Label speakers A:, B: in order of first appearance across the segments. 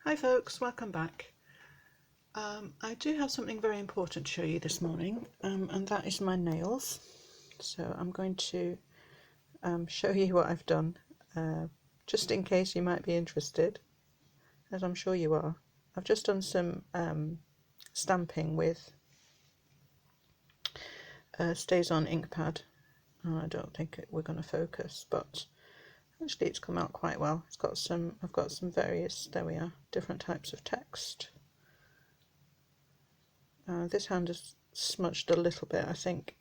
A: Hi folks, welcome back. I do have something very important to show you this morning, and that is my nails. So I'm going to show you what I've done, just in case you might be interested, as I'm sure you are. I've just done some stamping with StazOn ink pad. I don't think we're going to focus, but actually it's come out quite well. I've got some various, there we are, different types of text. This hand is smudged a little bit, I think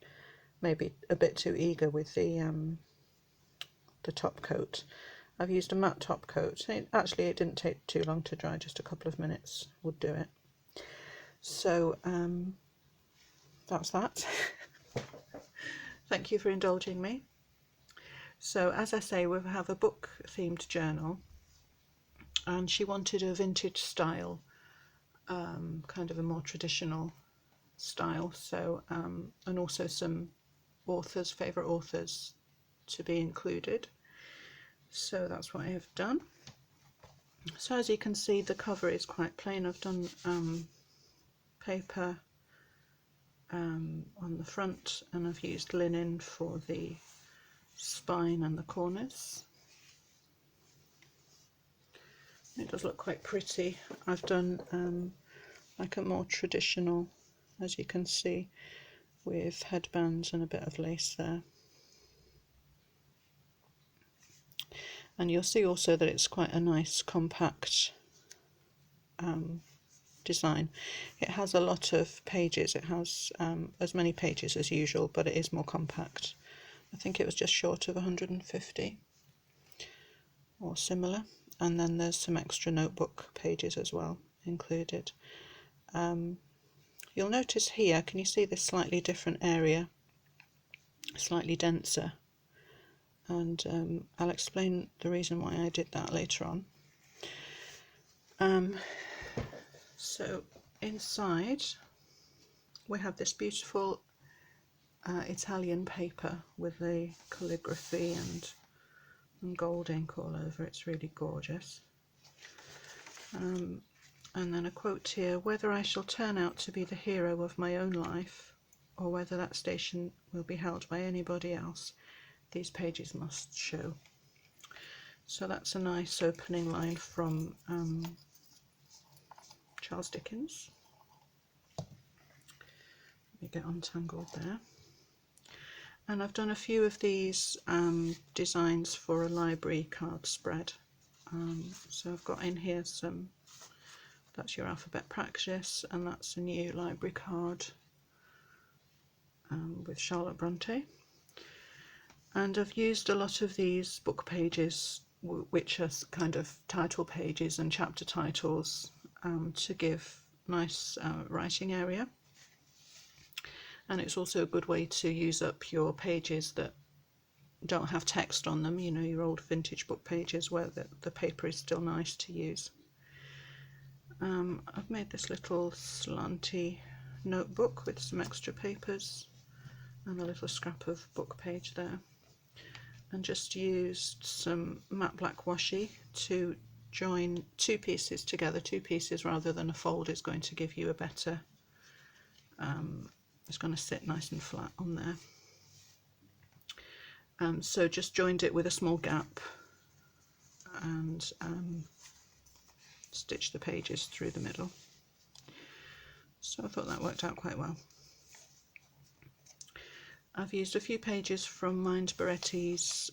A: maybe a bit too eager with the top coat. I've used a matte top coat. It didn't take too long to dry, just a couple of minutes would do it. So that's that. Thank you for indulging me. So as I say, we have a book themed journal, and she wanted a vintage style, kind of a more traditional style, so and also some favourite authors to be included. So that's what I have done. So as you can see, the cover is quite plain. I've done paper on the front, and I've used linen for the spine and the corners. It does look quite pretty. I've done like a more traditional, as you can see, with headbands and a bit of lace there. And you'll see also that it's quite a nice compact design. It has a lot of pages. It has as many pages as usual, but it is more compact. I think it was just short of 150 or similar. And then there's some extra notebook pages as well included. You'll notice here, can you see this slightly different area, slightly denser? And I'll explain the reason why I did that later on. So inside we have this beautiful Italian paper with the calligraphy and gold ink all over. It's really gorgeous. And then a quote here: "Whether I shall turn out to be the hero of my own life, or whether that station will be held by anybody else, these pages must show." So that's a nice opening line from Charles Dickens. Let me get untangled there. And I've done a few of these designs for a library card spread. So I've got in here some, that's your alphabet practice, and that's a new library card with Charlotte Bronte. And I've used a lot of these book pages, which are kind of title pages and chapter titles, to give nice writing area. And it's also a good way to use up your pages that don't have text on them, you know, your old vintage book pages where the paper is still nice to use. I've made this little slanty notebook with some extra papers and a little scrap of book page there, and just used some matte black washi to join two pieces together. Two pieces rather than a fold is going to give you a better, it's going to sit nice and flat on there. So just joined it with a small gap and stitched the pages through the middle. So I thought that worked out quite well. I've used a few pages from Barretty's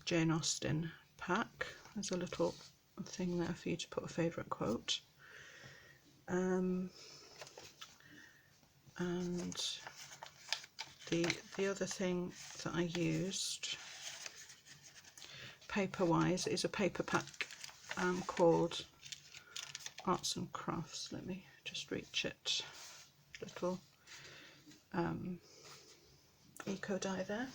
A: Jane Austen pack. There's a little thing there for you to put a favourite quote. And the other thing that I used paper-wise is a paper pack called Arts and Crafts. Let me just reach it. Little eco die there.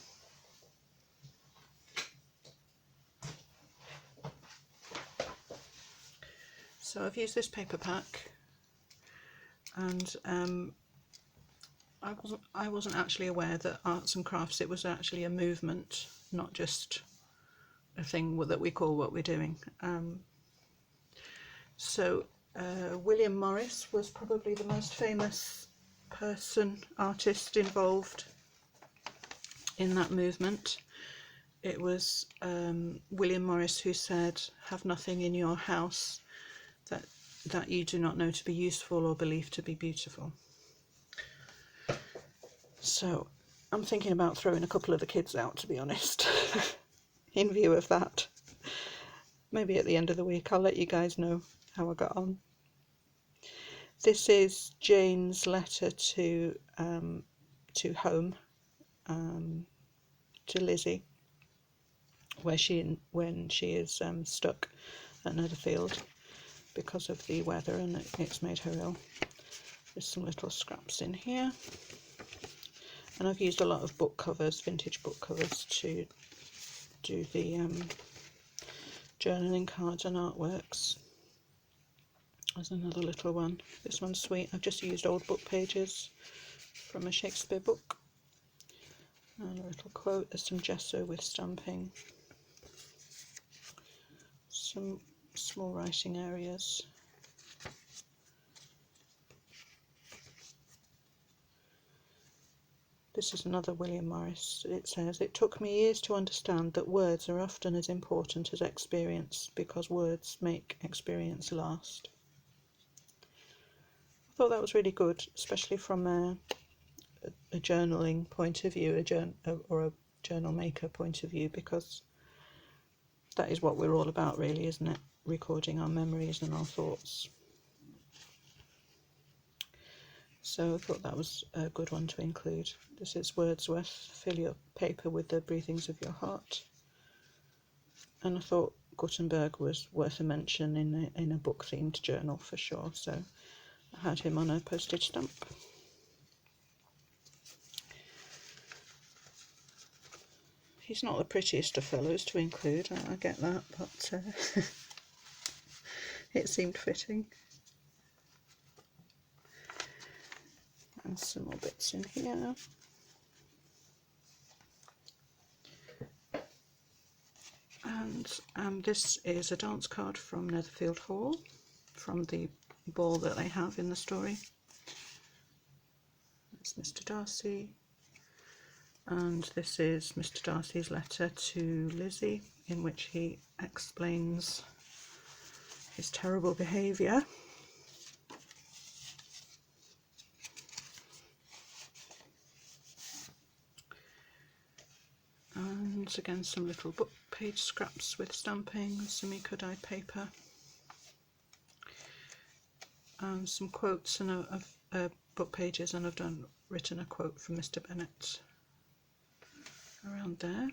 A: So I've used this paper pack, and I wasn't actually aware that Arts and Crafts, it was actually a movement, not just a thing that we call what we're doing. So William Morris was probably the most famous artist involved in that movement. It was William Morris who said, "Have nothing in your house that you do not know to be useful or believe to be beautiful." So I'm thinking about throwing a couple of the kids out, to be honest, in view of that. Maybe at the end of the week I'll let you guys know how I got on. This is Jane's letter to home, to Lizzie, when she is stuck at Netherfield because of the weather, and it's made her ill. There's some little scraps in here, and I've used a lot of book covers, vintage book covers, to do the journaling cards and artworks. There's another little one. This one's sweet. I've just used old book pages from a Shakespeare book. And a little quote. There's some gesso with stamping. Some small writing areas. This is another William Morris. It says, "It took me years to understand that words are often as important as experience, because words make experience last." I thought that was really good, especially from a journaling point of view, or a journal maker point of view, because that is what we're all about, really, isn't it? Recording our memories and our thoughts. So I thought that was a good one to include. This is Wordsworth, "Fill your paper with the breathings of your heart." And I thought Gutenberg was worth a mention in a book-themed journal for sure, so I had him on a postage stamp. He's not the prettiest of fellows to include, I get that, but it seemed fitting. And some more bits in here. And this is a dance card from Netherfield Hall, from the ball that they have in the story. That's Mr. Darcy. And this is Mr. Darcy's letter to Lizzie, in which he explains his terrible behaviour. And again, some little book page scraps with stamping, some eco-dyed paper, and some quotes and book pages, and I've written a quote from Mr. Bennett around there.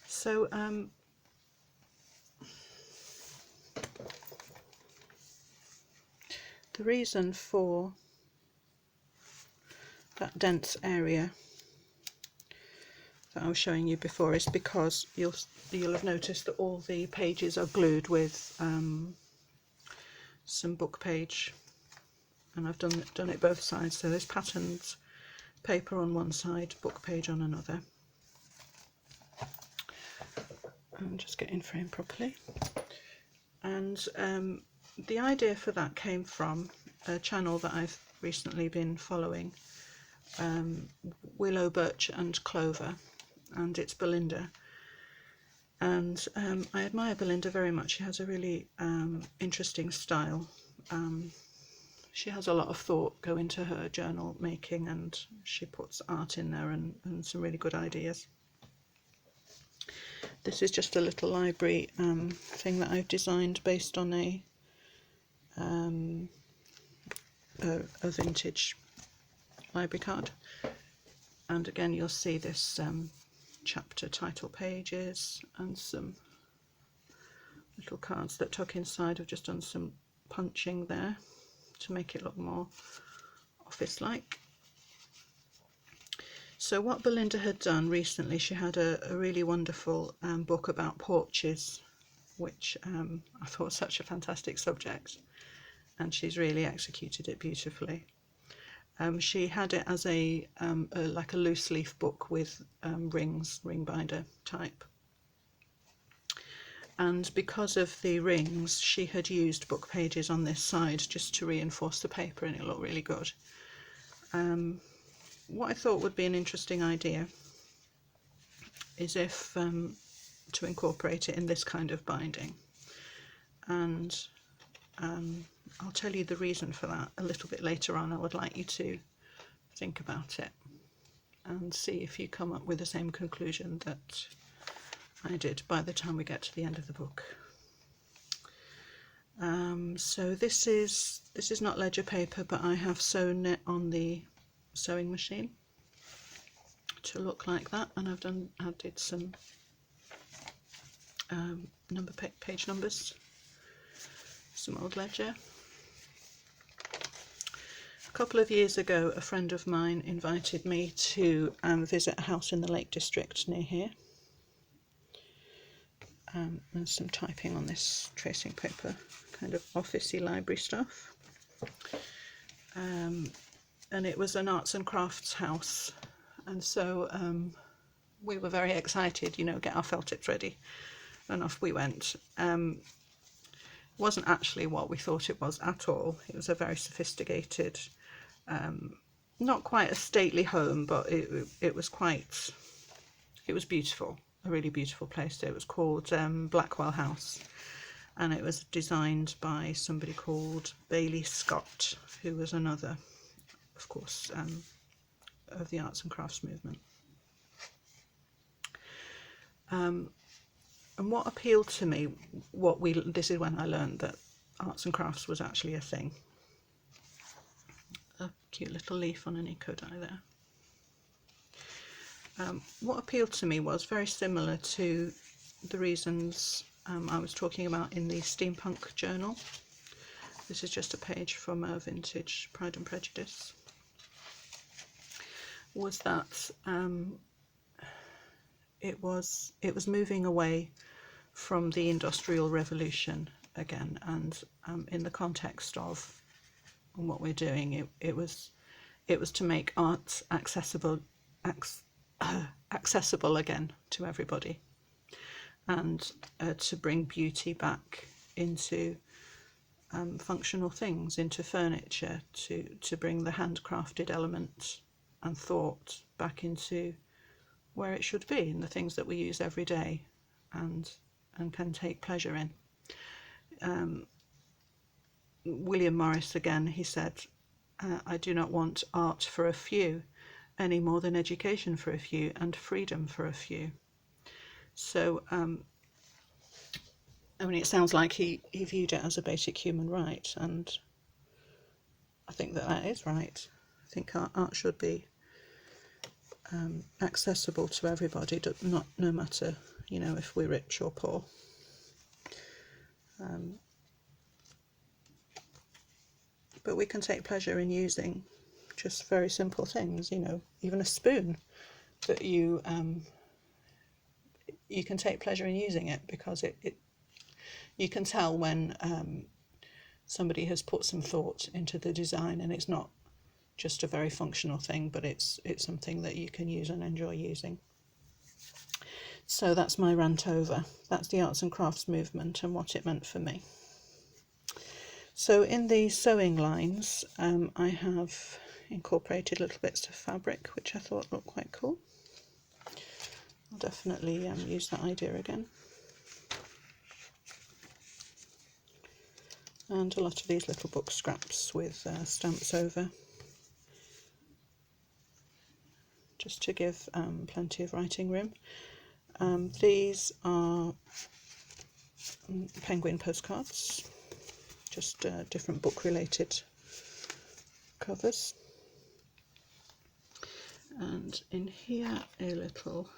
A: So the reason for that dense area that I was showing you before is because you'll have noticed that all the pages are glued with some book page, and I've done it both sides. So there's patterned paper on one side, book page on another. And just get in frame properly. And the idea for that came from a channel that I've recently been following, Willow, Birch and Clover, and it's Belinda. And I admire Belinda very much. She has a really interesting style. She has a lot of thought go into her journal making, and she puts art in there and some really good ideas. This is just a little library thing that I've designed based on a vintage library card. And again, you'll see this chapter title pages and some little cards that tuck inside. I've just done some punching there to make it look more office-like. So what Belinda had done recently, she had a really wonderful book about porches, which I thought was such a fantastic subject, and she's really executed it beautifully. She had it as like a loose leaf book with rings, ring binder type. and because of the rings she had used book pages on this side just to reinforce the paper, and it looked really good. What I thought would be an interesting idea is if to incorporate it in this kind of binding, and I'll tell you the reason for that a little bit later on. I would like you to think about it and see if you come up with the same conclusion that I did by the time we get to the end of the book. So this is not ledger paper, but I have sewn it on the sewing machine to look like that, and I've added some page numbers, some old ledger. A couple of years ago, a friend of mine invited me to visit a house in the Lake District near here. There's some typing on this tracing paper, kind of officey library stuff. And it was an arts and crafts house, and so we were very excited, you know, get our felt tips ready, and off we went. It wasn't actually what we thought it was at all. It was a very sophisticated, not quite a stately home, but it was beautiful, a really beautiful place. It was called Blackwell House, and it was designed by somebody called Bailey Scott, who was another, of course, of the arts and crafts movement. And what appealed to me, this is when I learned that arts and crafts was actually a thing. A cute little leaf on an eco die there. What appealed to me was very similar to the reasons I was talking about in the steampunk journal. This is just a page from a vintage Pride and Prejudice. Was that it was moving away from the Industrial Revolution again, and in the context of what we're doing, it was to make art accessible again to everybody, and to bring beauty back into functional things, into furniture, to bring the handcrafted element and thought back into where it should be, in the things that we use every day and can take pleasure in. William Morris again, he said, I do not want art for a few any more than education for a few and freedom for a few. So I mean, it sounds like he viewed it as a basic human right, and I think that is right. I think art should be accessible to everybody, no matter, you know, if we're rich or poor. But we can take pleasure in using just very simple things, you know, even a spoon that you can take pleasure in using it, because you can tell when somebody has put some thought into the design, and it's not just a very functional thing, but it's something that you can use and enjoy using. So that's my rant over. That's the arts and crafts movement and what it meant for me. So in the sewing lines, I have incorporated little bits of fabric, which I thought looked quite cool. I'll definitely use that idea again. And a lot of these little book scraps with stamps over, just to give plenty of writing room. These are penguin postcards, just different book related covers. And in here, a little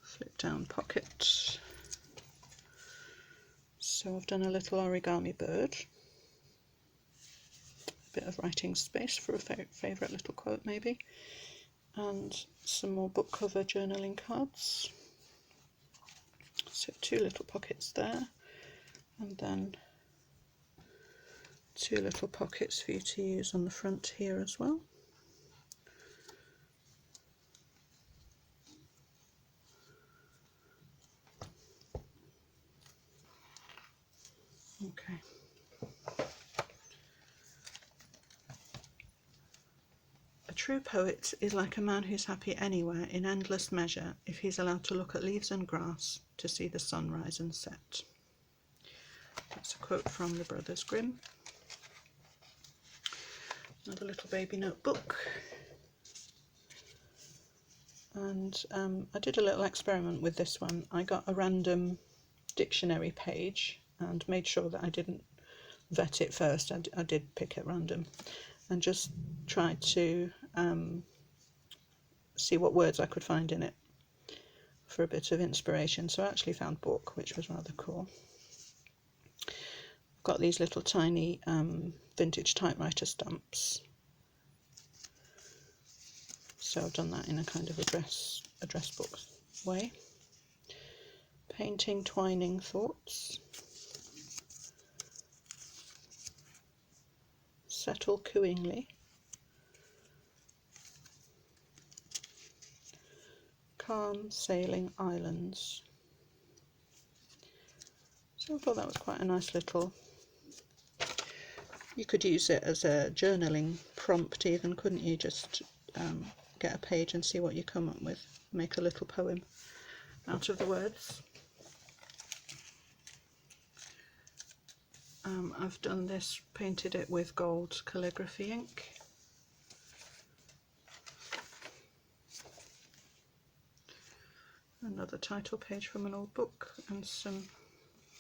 A: flip down pocket. So I've done a little origami bird, a bit of writing space for a favourite little quote maybe, and some more book cover journaling cards. So 2 little pockets there, and then 2 little pockets for you to use on the front here as well. Okay. A true poet is like a man who's happy anywhere in endless measure if he's allowed to look at leaves and grass to see the sun rise and set. That's a quote from the Brothers Grimm. Another little baby notebook. And I did a little experiment with this one. I got a random dictionary page and made sure that I didn't vet it first. I did pick at random and just tried to see what words I could find in it for a bit of inspiration. So I actually found book, which was rather cool. I've got these little tiny vintage typewriter stamps. So I've done that in a kind of address book way. Painting twining thoughts. Settle cooingly. Calm sailing islands. So I thought that was quite a nice little, you could use it as a journaling prompt even, couldn't you? Just get a page and see what you come up with. Make a little poem out of the words. I've done this, painted it with gold calligraphy ink. Another title page from an old book and some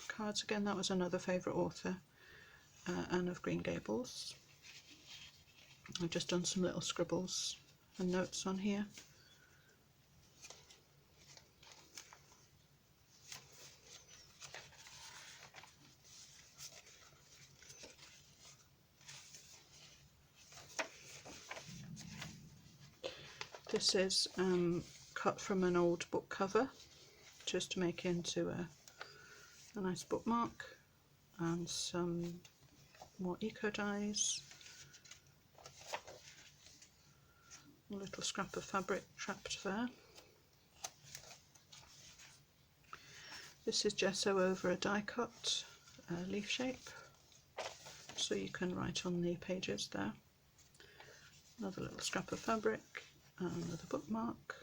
A: cards again. That was another favourite author, Anne of Green Gables. I've just done some little scribbles and notes on here. This is cut from an old book cover just to make into a nice bookmark, and some more eco dyes, a little scrap of fabric trapped there. This is gesso over a die cut leaf shape, so you can write on the pages there. Another little scrap of fabric, another bookmark.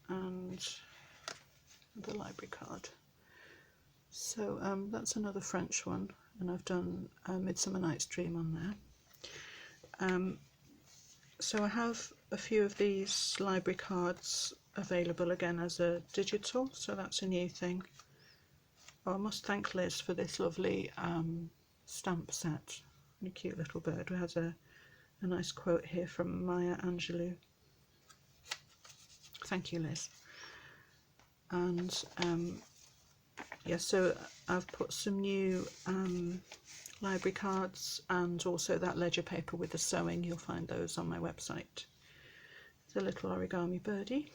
A: And the library card. So that's another French one, and I've done Midsummer Night's Dream on there. So I have a few of these library cards available again as a digital, so that's a new thing. Oh, I must thank Liz for this lovely stamp set. A cute little bird. We has a nice quote here from Maya Angelou. Thank you, Liz. And yeah, so I've put some new library cards and also that ledger paper with the sewing. You'll find those on my website. The little origami birdie.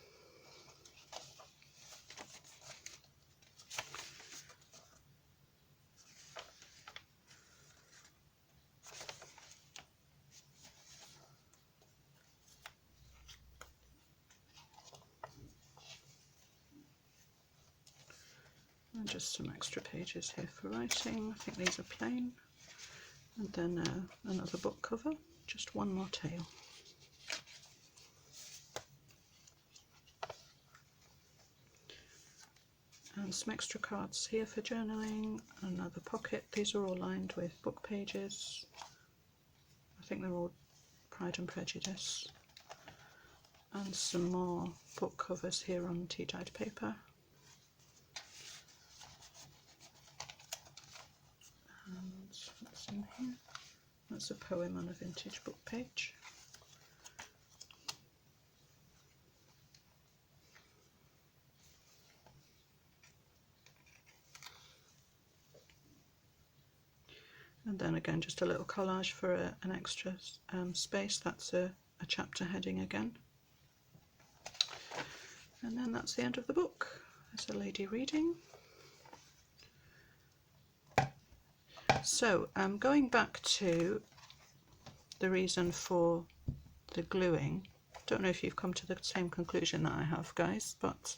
A: And just some extra pages here for writing. I think these are plain. And then another book cover, just one more tail. And some extra cards here for journaling, another pocket. These are all lined with book pages. I think they're all Pride and Prejudice. And some more book covers here on tea-dyed paper. What's in here? That's a poem on a vintage book page. And then again just a little collage for an extra space. That's a chapter heading again. And then that's the end of the book. There's a lady reading. So going back to the reason for the gluing, don't know if you've come to the same conclusion that I have, guys, but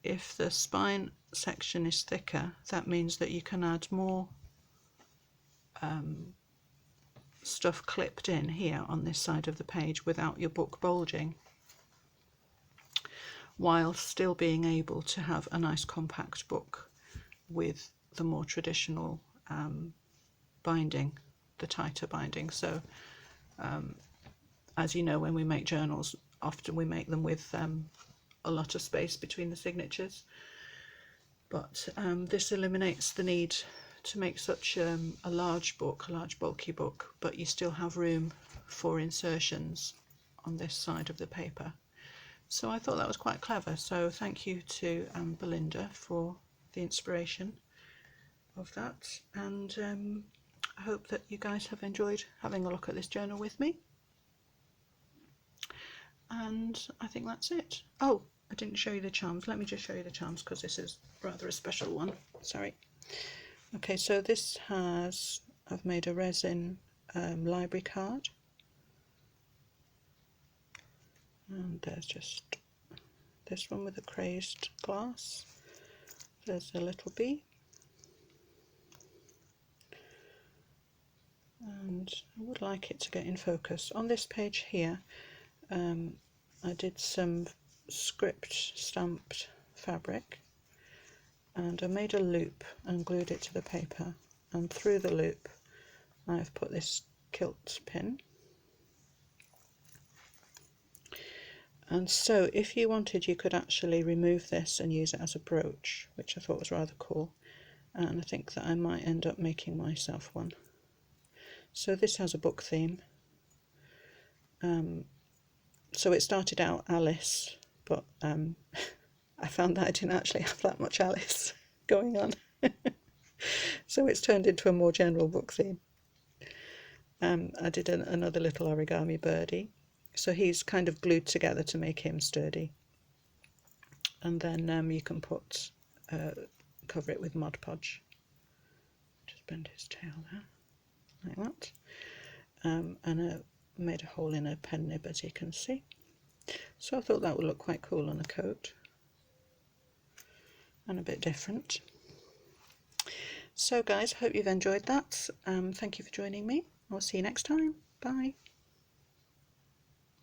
A: if the spine section is thicker, that means that you can add more stuff clipped in here on this side of the page without your book bulging, while still being able to have a nice compact book with the more traditional binding, the tighter binding. So as you know, when we make journals, often we make them with a lot of space between the signatures, but this eliminates the need to make such a large book, a large bulky book, but you still have room for insertions on this side of the paper. So I thought that was quite clever, so thank you to Belinda for the inspiration of that, and I hope that you guys have enjoyed having a look at this journal with me. And I think that's it. Oh, I didn't show you the charms. Let me just show you the charms, because this is rather a special one. Sorry. Okay, so this has, I've made a resin library card, and there's just this one with a crazed glass. There's a little bee, and I would like it to get in focus. On this page here, I did some script stamped fabric, and I made a loop and glued it to the paper, and through the loop I've put this kilt pin. And so if you wanted, you could actually remove this and use it as a brooch, which I thought was rather cool, and I think that I might end up making myself one. So this has a book theme. So it started out Alice, but I found that I didn't actually have that much Alice going on. So it's turned into a more general book theme. I did another little origami birdie. So he's kind of glued together to make him sturdy. And then you can put, cover it with Mod Podge. Just bend his tail there, like that. And I made a hole in a pen nib, as you can see. So I thought that would look quite cool on a coat, and a bit different. So guys, hope you've enjoyed that. Thank you for joining me. I'll see you next time. Bye.